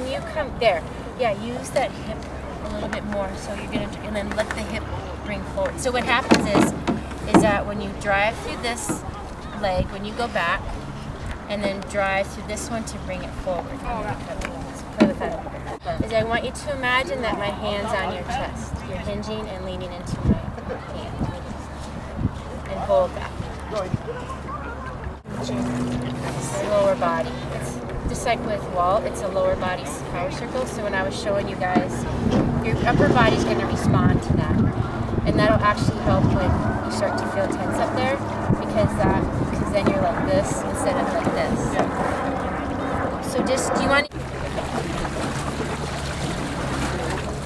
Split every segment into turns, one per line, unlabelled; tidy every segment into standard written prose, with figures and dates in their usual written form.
when you come there, yeah, use that hip a little bit more. So you're gonna, and then let the hip bring forward. So what happens is that when you drive through this leg, when you go back, and then drive through this one to bring it forward. So play with that a little bit. Is I want you to imagine that my hand's on your chest. You're hinging and leaning into my hand. And hold that. It's the lower body. It's just like with wall, it's a lower body power circle. So when I was showing you guys, your upper body's going to respond to that. And that'll actually help when you start to feel tense up there, because then you're like this instead of like this. So just, do you want to...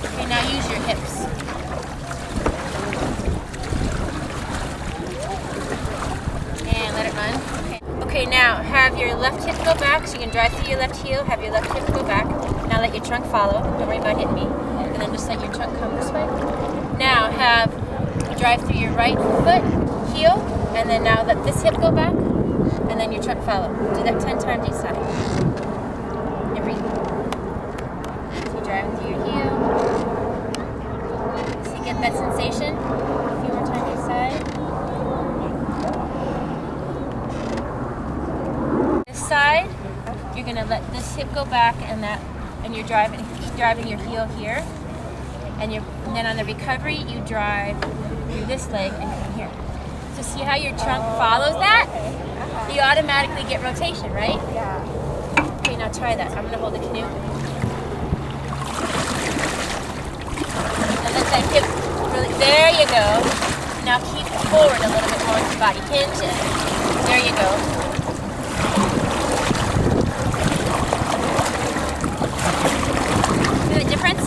Okay, now use your hips. And let it run. Okay, now have your left hip go back, so you can drive through your left heel, have your left hip go back. Now let your trunk follow, don't worry about hitting me. And then just let your trunk come this way. Now have drive through your right foot, heel, and then now let this hip go back, and then your trunk follow. Do that 10 times each side. And breathe. So you're driving through your heel. So you get that sensation. A few more times each side. This side, you're gonna let this hip go back, and you're driving. Keep driving your heel here. And then on the recovery, you drive through this leg and come here. So see how your trunk follows that? You automatically get rotation, right?
Yeah.
Okay, now try that. I'm going to hold the canoe. And let that hip really, there you go. Now keep forward a little bit more with your body. Hinge it. There you go. See the difference?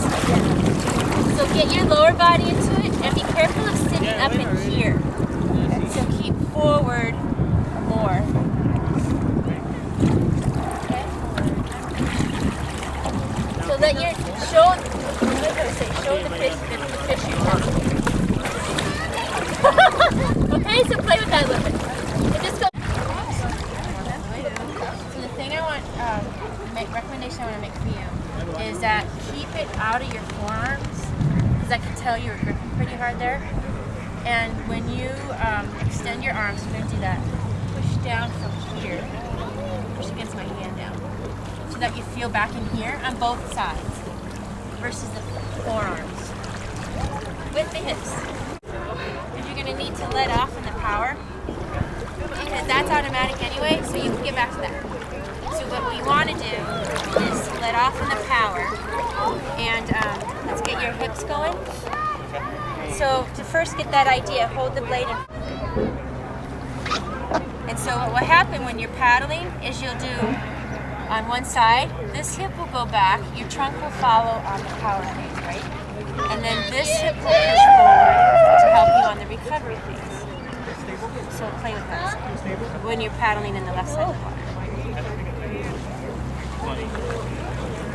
So get your lower body into it, and be careful of sitting up in here. So keep forward more. Okay. So let your show the fish your tongue. Okay, so play with that a little bit. So just go. So the thing I want, recommendation I want to make for you is that keep it out of your forearms. I can tell you were gripping pretty hard there. And when you extend your arms, you're going to do that. Push down from here. Push against my hand down. So that you feel back in here on both sides versus the forearms. With the hips. And you're going to need to let off in the power, because that's automatic anyway, so you can get back to that. So what we want to do is let off in the power, and let's get your hips going. So to first get that idea, hold the blade in. And so what will happen when you're paddling is you'll do on one side, this hip will go back, your trunk will follow on the power phase, right? And then this hip will push forward to help you on the recovery phase. So play with that when you're paddling in the left side of the water.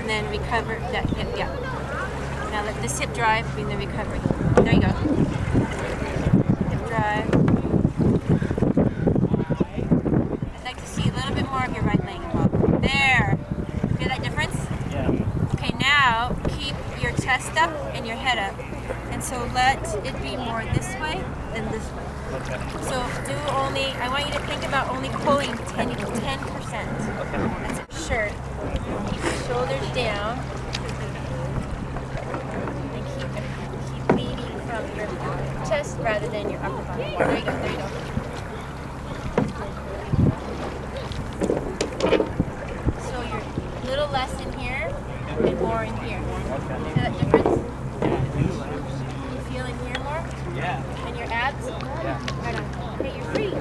And then recover that hip, yeah. Now let this hip drive in the recovery. There you go. Hip drive. I'd like to see a little bit more of your right leg involved. There. Feel that difference?
Yeah.
Okay, now keep your chest up and your head up. And so let it be more this way than this way.
Okay.
So I want you to think about only pulling 10%. That's it. Sure. Keep your shoulders down. And keep leading from your chest rather than your upper body. There you go, there you go. So you're a little less in here and more in here. See that difference? You feel in here more?
Yeah.
And your abs?
Yeah.
Right on. Okay, you're free.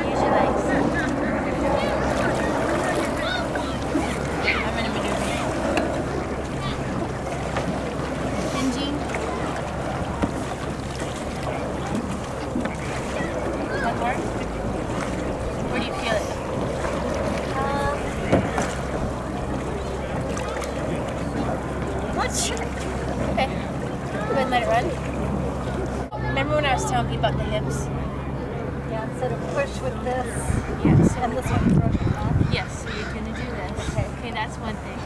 Use your legs. I'm going to maneuver you. Hinging. One more. Where do you feel it? Not sure. Okay. Go ahead and let it run. Remember when I was telling you about the hips?
Yeah, instead of push with this,
Yes.
and this one broken off.
Yes, so you're going to do this.
Okay.
Okay, that's that's one thing.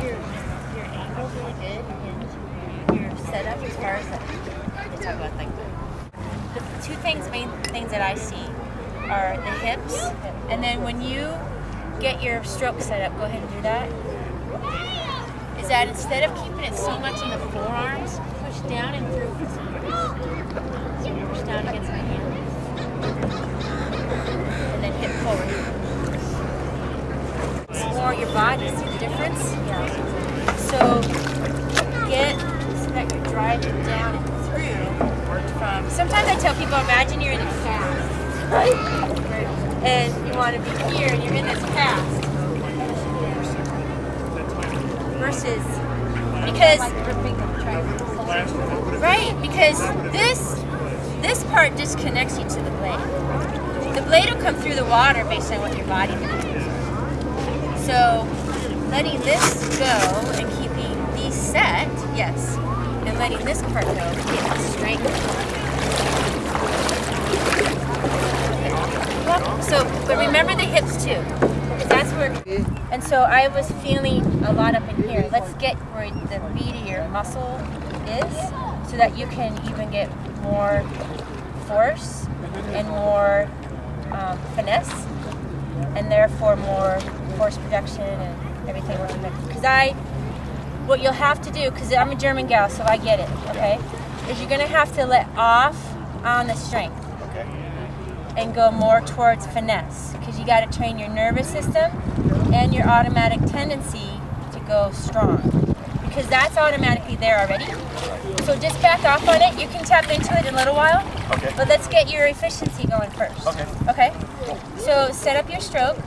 Your angle's really good, and your setup as far as they talk about like the two main things that I see are the hips, and then when you get your stroke set up, go ahead and do that. Is that instead of keeping it so much in the forearms, push down and through. Push down against my hand. And then hip forward. Explore your body, see the difference? Yeah. So that you're driving down and through from, sometimes I tell people, imagine you're in a cast, right? And you want to be here and you're in this cast. Versus, because this part disconnects you to the blade. The blade will come through the water based on what your body does. So letting this go and keeping these set, yes, and letting this part go, getting the strength. So, but remember the hips too. That's where, and so I was feeling a lot up in here. Let's get where the beat of your muscle is so that you can even get more force and more finesse, and therefore more force production and everything working better. Because what you'll have to do, because I'm a German gal, so I get it, okay, is you're going to have to let off on the strength. And go more towards finesse, because you got to train your nervous system and your automatic tendency to go strong, because that's automatically there already. So just back off on it. You can tap into it in a little while.
Okay.
But let's get your efficiency going first.
Okay.
Okay. So set up your stroke.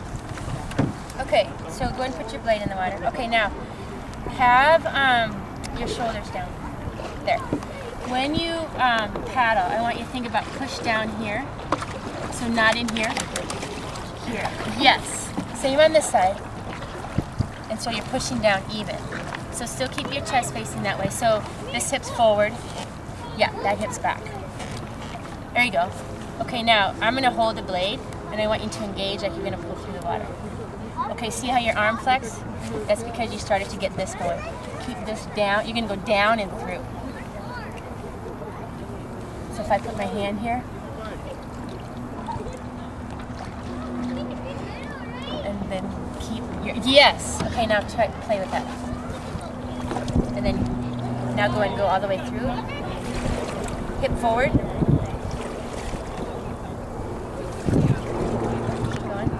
Okay. So go ahead and put your blade in the water. Okay. Now have your shoulders down. There. When you paddle, I want you to think about push down here. So not in here. Here. Yes. Same on this side. And so you're pushing down even. So still keep your chest facing that way. So this hip's forward. Yeah, that hip's back. There you go. Okay, now I'm going to hold the blade, and I want you to engage like you're going to pull through the water. Okay, see how your arm flex? That's because you started to get this going. Keep this down. You're going to go down and through. So if I put my hand here, and then keep your, yes. Okay, now play with that. And then now go and go all the way through. Hip forward. Keep going.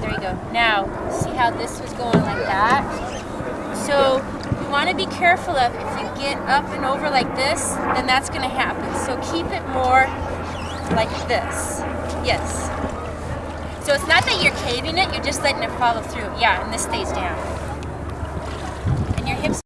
There you go. Now, see how this was going like that? So you want to be careful of, if you get up and over like this, then that's going to happen. So keep it more like this. Yes. So it's not that you're caving it, you're just letting it follow through. Yeah, and this stays down. And your hips